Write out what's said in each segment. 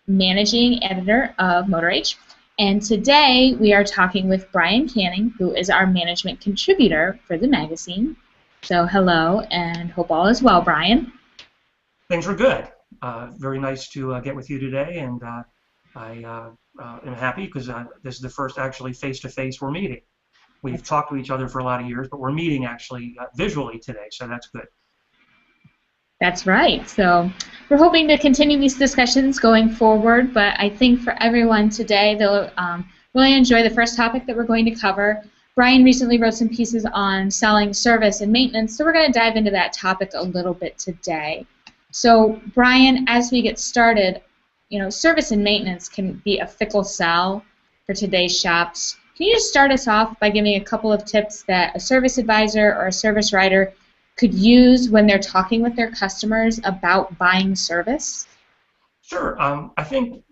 managing editor of Motor Age. And today we are talking with Brian Canning, who is our management contributor for the magazine. So hello, and hope all is well, Brian. Things were good. Very nice to get with you today, and I am happy because this is the first actually face-to-face we're meeting. We've talked to each other for a lot of years, but we're meeting actually visually today, so that's good. That's right. So we're hoping to continue these discussions going forward, but I think for everyone today, they'll really enjoy the first topic that we're going to cover. Brian recently wrote some pieces on selling, service, and maintenance, so we're going to dive into that topic a little bit today. So Brian, as we get started, service and maintenance can be a fickle sell for today's shops. Can you just start us off by giving a couple of tips that a service advisor or a service writer could use when they're talking with their customers about buying service? Sure. I think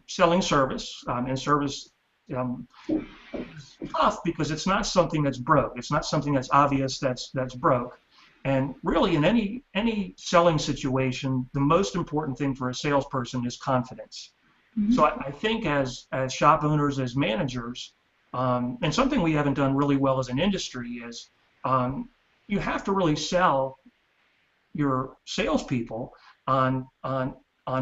selling service and service is tough because it's not something that's broke. It's not something that's obvious that's broke. And really, in any selling situation, the most important thing for a salesperson is confidence. Mm-hmm. So I think as shop owners, as managers, and something we haven't done really well as an industry is you have to really sell your salespeople on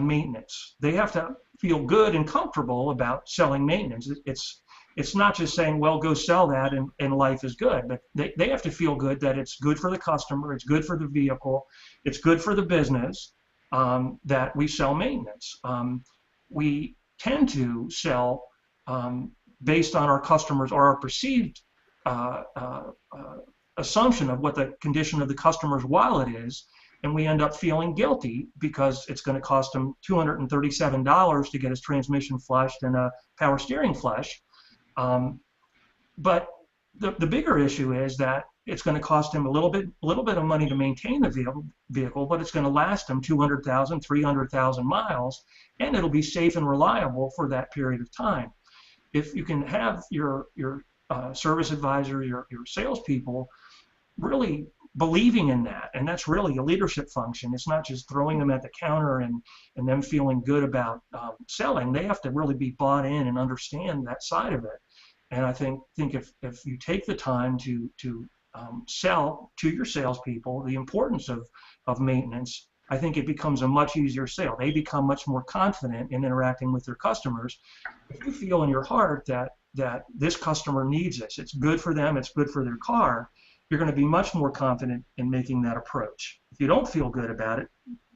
maintenance. They have to feel good and comfortable about selling maintenance. It's not just saying, well, go sell that and life is good, but they have to feel good that it's good for the customer, it's good for the vehicle, it's good for the business that we sell maintenance. We tend to sell based on our customers or our perceived assumption of what the condition of the customer's wallet is, and we end up feeling guilty because it's going to cost him $237 to get his transmission flushed and a power steering flush. But the bigger issue is that it's going to cost him a little bit of money to maintain the vehicle, but it's going to last him 200,000, 300,000 miles, and it'll be safe and reliable for that period of time. If you can have your service advisor, your salespeople really believing in that, and that's really a leadership function. It's not just throwing them at the counter and them feeling good about selling. They have to really be bought in and understand that side of it. And I think if you take the time to sell to your salespeople the importance of maintenance, I think it becomes a much easier sale. They become much more confident in interacting with their customers. If you feel in your heart that this customer needs this, it's good for them, it's good for their car, you're going to be much more confident in making that approach. If you don't feel good about it,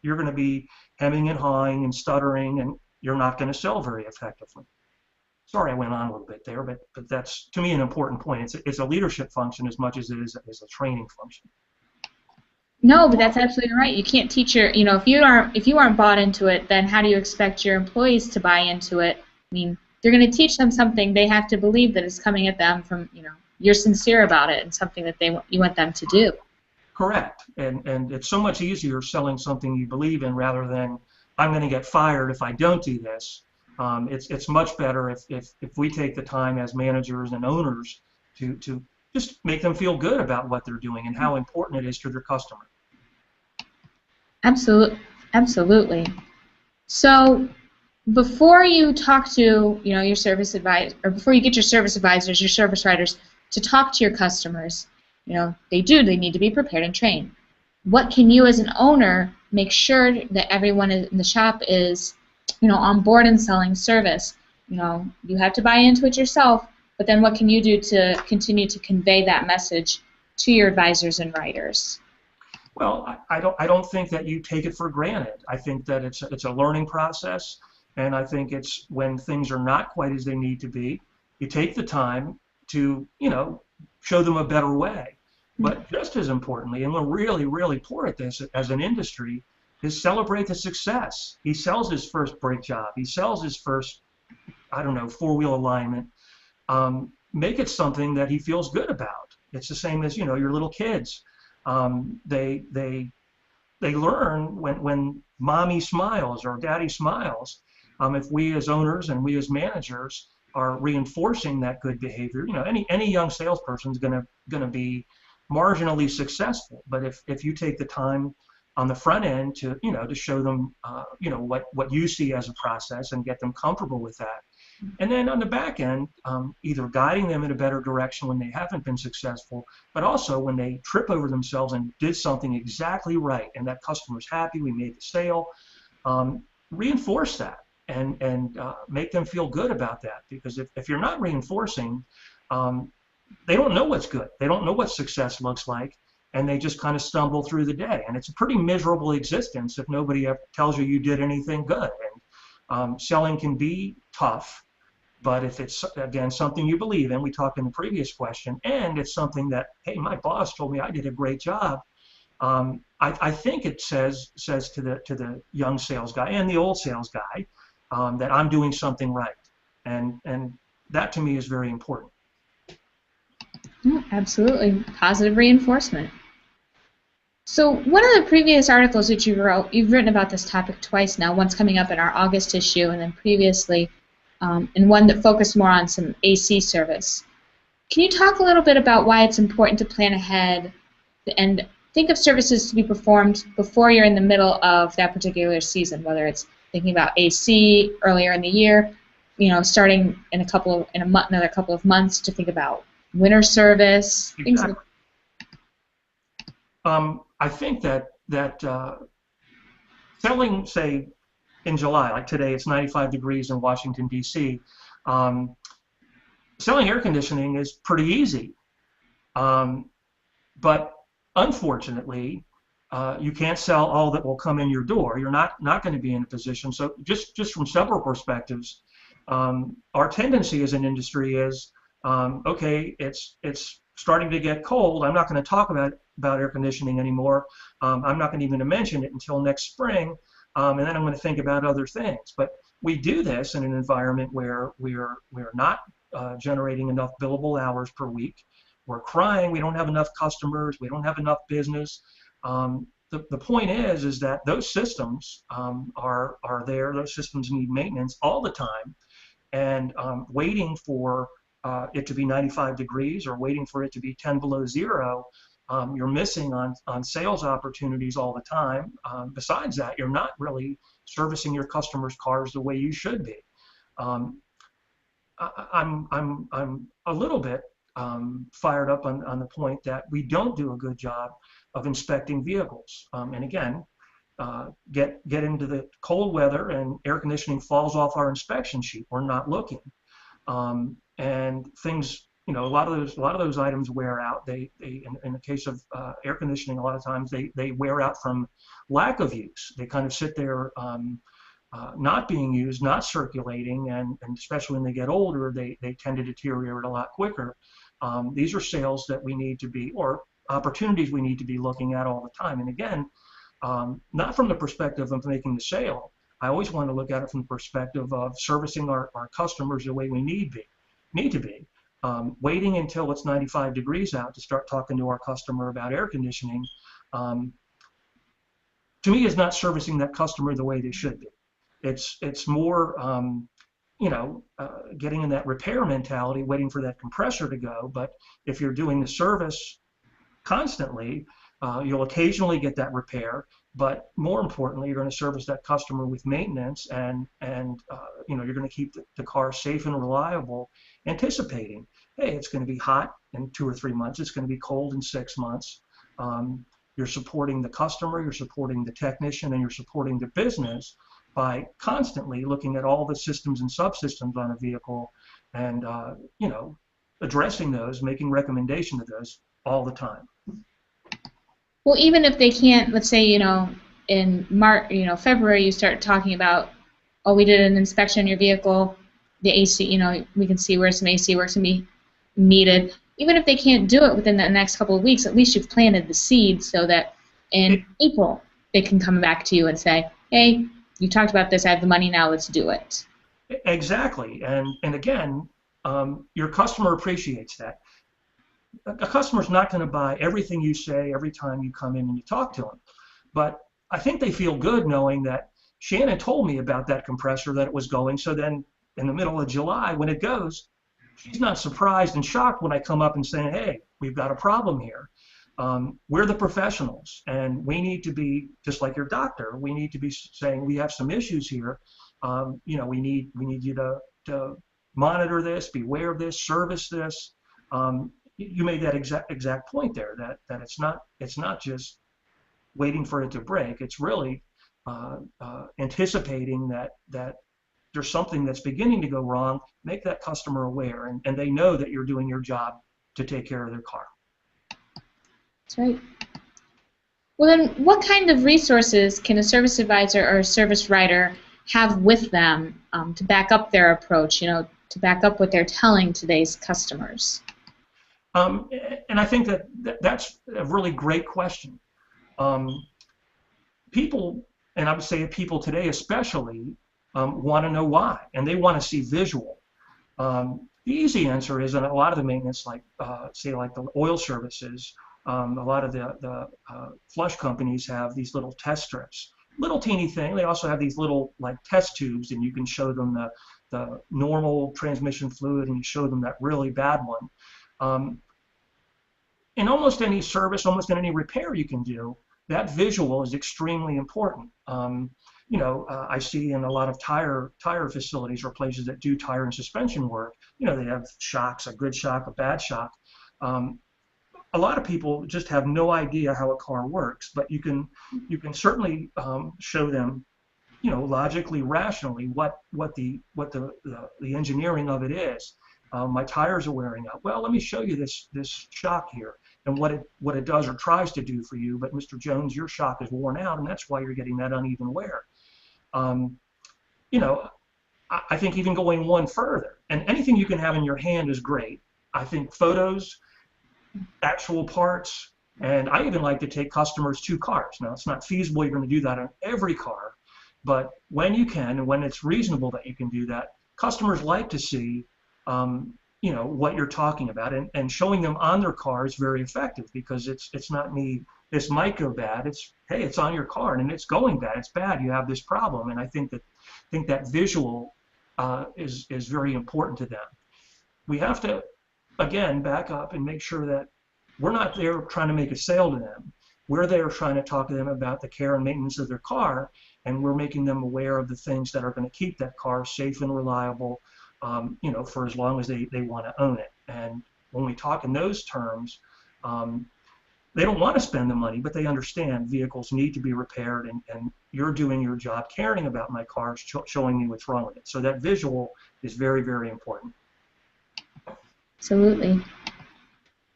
you're going to be hemming and hawing and stuttering, and you're not going to sell very effectively. Sorry I went on a little bit there, but that's, to me, an important point. It's a leadership function as much as it is a training function. No, but that's absolutely right. You can't teach if you aren't bought into it, then how do you expect your employees to buy into it? I mean, you're going to teach them something, they have to believe that it's coming at them from, you're sincere about it and something that you want them to do. Correct. And it's so much easier selling something you believe in rather than I'm going to get fired if I don't do this. It's much better if we take the time as managers and owners to just make them feel good about what they're doing and how important it is to their customer. Absolutely. So before you talk to your service advisor, or before you get your service advisors, your service writers to talk to your customers, they need to be prepared and trained. What can you as an owner make sure that everyone in the shop is on board and selling service? You have to buy into it yourself, but then what can you do to continue to convey that message to your advisors and writers? Well, I don't think that you take it for granted. I think that it's a learning process, and I think it's when things are not quite as they need to be, you take the time to show them a better way. But just as importantly, and we're really, really poor at this as an industry, is celebrate the success. He sells his first brake job. He sells his first, four-wheel alignment. Make it something that he feels good about. It's the same as your little kids. They learn when mommy smiles or daddy smiles. If we as owners and we as managers are reinforcing that good behavior, any young salesperson is gonna be marginally successful. But if you take the time on the front end to, to show them, what you see as a process and get them comfortable with that. And then on the back end, either guiding them in a better direction when they haven't been successful, but also when they trip over themselves and did something exactly right and that customer's happy, we made the sale, reinforce that and make them feel good about that. Because if you're not reinforcing, they don't know what's good. They don't know what success looks like, and they just kind of stumble through the day. And it's a pretty miserable existence if nobody ever tells you you did anything good. And selling can be tough. But if it's, again, something you believe in, we talked in the previous question, and it's something that, hey, my boss told me I did a great job, I think it says to the young sales guy and the old sales guy that I'm doing something right. And that to me is very important. Absolutely. Positive reinforcement. So one of the previous articles that you wrote, you've written about this topic twice now, once coming up in our August issue and then previously and one that focused more on some AC service. Can you talk a little bit about why it's important to plan ahead and think of services to be performed before you're in the middle of that particular season, whether it's thinking about AC earlier in the year, starting in another couple of months to think about winter service, exactly. Things like I think that selling, say, in July, like today, it's 95 degrees in Washington, D.C. Selling air conditioning is pretty easy, but unfortunately, you can't sell all that will come in your door. You're not going to be in a position. So just from several perspectives, our tendency as an industry is, okay, it's starting to get cold. I'm not going to talk about air conditioning anymore. I'm not going to even mention it until next spring. And then I'm going to think about other things. But we do this in an environment where we're not generating enough billable hours per week. We're crying. We don't have enough customers. We don't have enough business. The point is that those systems are there. Those systems need maintenance all the time. And waiting for it to be 95 degrees or waiting for it to be 10 below zero, you're missing on sales opportunities all the time. Besides that, you're not really servicing your customers' cars the way you should be. I'm a little bit fired up on the point that we don't do a good job of inspecting vehicles. And again, get into the cold weather and air conditioning falls off our inspection sheet. We're not looking, and things. A lot of those items wear out. They in the case of air conditioning, a lot of times they wear out from lack of use. They kind of sit there not being used, not circulating, and especially when they get older, they tend to deteriorate a lot quicker. These are sales that we need to be, or opportunities we need to be looking at all the time. And again, not from the perspective of making the sale. I always want to look at it from the perspective of servicing our customers the way we need to be. Waiting until it's 95 degrees out to start talking to our customer about air conditioning, to me, is not servicing that customer the way they should be. It's more, getting in that repair mentality, waiting for that compressor to go. But if you're doing the service constantly, you'll occasionally get that repair. But more importantly, you're going to service that customer with maintenance, and you're going to keep the car safe and reliable, anticipating, hey, it's going to be hot in 2 or 3 months. It's going to be cold in 6 months. You're supporting the customer, you're supporting the technician, and you're supporting the business by constantly looking at all the systems and subsystems on a vehicle, and addressing those, making recommendation to those all the time. Well, even if they can't, let's say, in March, February, you start talking about, oh, we did an inspection on your vehicle, the AC, we can see where some AC work's going to be needed. Even if they can't do it within the next couple of weeks, at least you've planted the seed so that in April they can come back to you and say, hey, you talked about this, I have the money now, let's do it. Exactly. And again, your customer appreciates that. A customer's not going to buy everything you say every time you come in and you talk to them. But I think they feel good knowing that Shannon told me about that compressor, that it was going. So then in the middle of July, when it goes, she's not surprised and shocked when I come up and say, hey, we've got a problem here. We're the professionals, and we need to be just like your doctor. We need to be saying we have some issues here. We need you to monitor this, beware of this, service this. You made that exact point there, that it's not just waiting for it to break. It's really anticipating that there's something that's beginning to go wrong. Make that customer aware, and they know that you're doing your job to take care of their car. That's right. Well, then, what kind of resources can a service advisor or a service writer have with them to back up their approach, to back up what they're telling today's customers? Um, and I think that's a really great question. Um, People, and I would say people today especially, want to know why, and they want to see visual. The easy answer is, in a lot of the maintenance, like say like the oil services, a lot of the flush companies have these little test strips, little teeny thing. They also have these little like test tubes, and you can show them the normal transmission fluid, and you show them that really bad one. In almost any service, almost in any repair you can do, that visual is extremely important. I see in a lot of tire facilities or places that do tire and suspension work, they have shocks, a good shock, a bad shock. A lot of people just have no idea how a car works, but you can certainly show them, logically, rationally, what the engineering of it is. My tires are wearing out. Well, let me show you this shock here and what it does or tries to do for you. But Mr. Jones, your shock is worn out, and that's why you're getting that uneven wear. I think even going one further, and anything you can have in your hand is great. I think photos, actual parts, and I even like to take customers to cars. Now, it's not feasible you're going to do that on every car, but when you can and when it's reasonable that you can do that, customers like to see what you're talking about, and showing them on their car is very effective, because it's not me, this might go bad. It's, hey, it's on your car and it's going bad. It's bad. You have this problem, and I think that visual is very important to them. We have to again back up and make sure that we're not there trying to make a sale to them. We're there trying to talk to them about the care and maintenance of their car, and we're making them aware of the things that are going to keep that car safe and reliable, for as long as they want to own it. And when we talk in those terms, they don't want to spend the money, but they understand vehicles need to be repaired, and you're doing your job caring about my car, showing me what's wrong with it. So that visual is very, very important. Absolutely.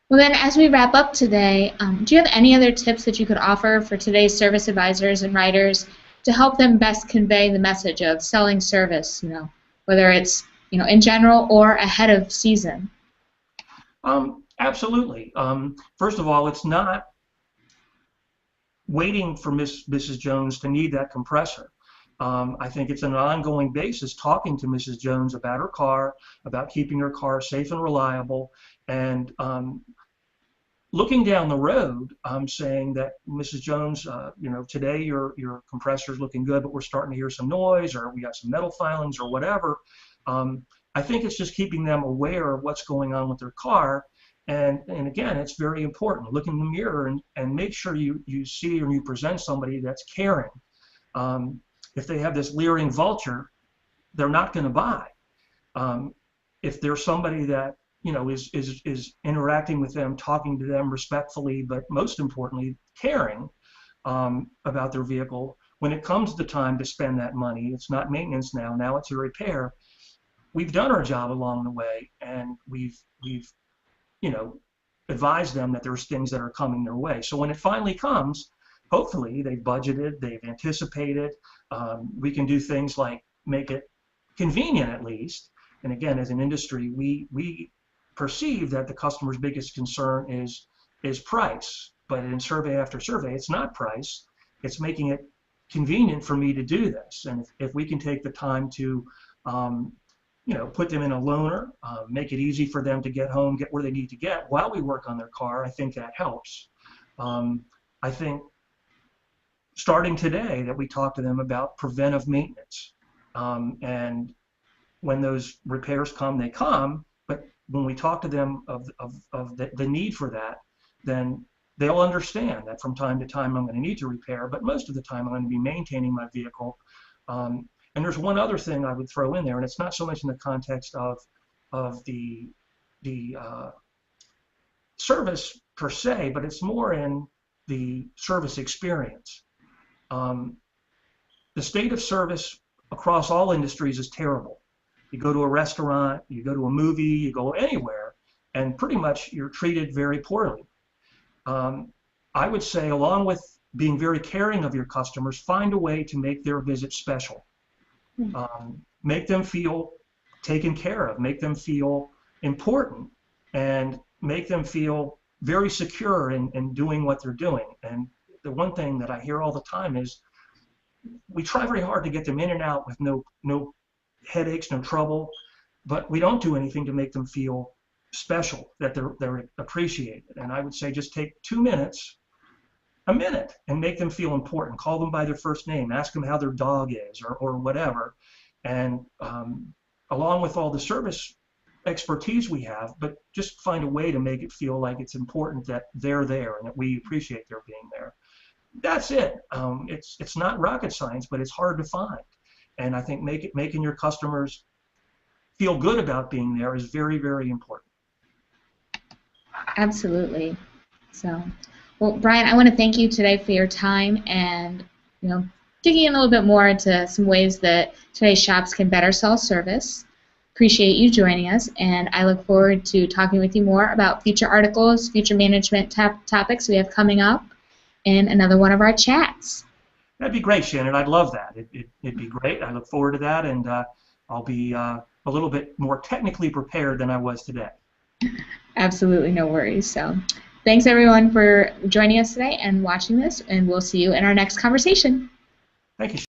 Well, then, as we wrap up today, do you have any other tips that you could offer for today's service advisors and writers to help them best convey the message of selling service, whether it's in general or ahead of season? Absolutely. First of all, it's not waiting for Mrs. Jones to need that compressor. I think it's on an ongoing basis talking to Mrs. Jones about her car, about keeping her car safe and reliable, and looking down the road, saying that Mrs. Jones, today your compressor is looking good, but we're starting to hear some noise, or we got some metal filings, or whatever. I think it's just keeping them aware of what's going on with their car. And again, it's very important. Look in the mirror and make sure you see or you present somebody that's caring. If they have this leering vulture, they're not going to buy. If there's somebody that is interacting with them, talking to them respectfully, but most importantly, caring about their vehicle, when it comes the time to spend that money, it's not maintenance now. Now it's a repair. We've done our job along the way, and we've advised them that there's things that are coming their way. So when it finally comes, hopefully they've budgeted, they've anticipated. We can do things like make it convenient at least. And again, as an industry, we perceive that the customer's biggest concern is price. But in survey after survey, it's not price. It's making it convenient for me to do this. And if we can take the time to put them in a loaner, make it easy for them to get home, get where they need to get while we work on their car, I think that helps. I think starting today that we talk to them about preventive maintenance. And when those repairs come, they come, but when we talk to them of the need for that, then they'll understand that from time to time I'm going to need to repair, but most of the time I'm going to be maintaining my vehicle. And there's one other thing I would throw in there, and it's not so much in the context of the service per se, but it's more in the service experience. The state of service across all industries is terrible. You go to a restaurant, you go to a movie, you go anywhere, and pretty much you're treated very poorly. I would say, along with being very caring of your customers, find a way to make their visit special. Make them feel taken care of, make them feel important, and make them feel very secure in doing what they're doing. And the one thing that I hear all the time is we try very hard to get them in and out with no headaches, no trouble, but we don't do anything to make them feel special, that they're appreciated. And I would say just take 2 minutes, a minute, and make them feel important. Call them by their first name, ask them how their dog is, or whatever. And along with all the service expertise we have, but just find a way to make it feel like it's important that they're there and that we appreciate their being there. That's it. It's not rocket science, but it's hard to find. And I think making your customers feel good about being there is very, very important. Absolutely. So, well, Brian, I want to thank you today for your time and, digging in a little bit more into some ways that today's shops can better sell service. Appreciate you joining us, and I look forward to talking with you more about future articles, future management topics we have coming up in another one of our chats. That'd be great, Shannon. I'd love that. It'd be great. I look forward to that, and I'll be a little bit more technically prepared than I was today. Absolutely, no worries. So, thanks everyone for joining us today and watching this, and we'll see you in our next conversation. Thank you, Shannon.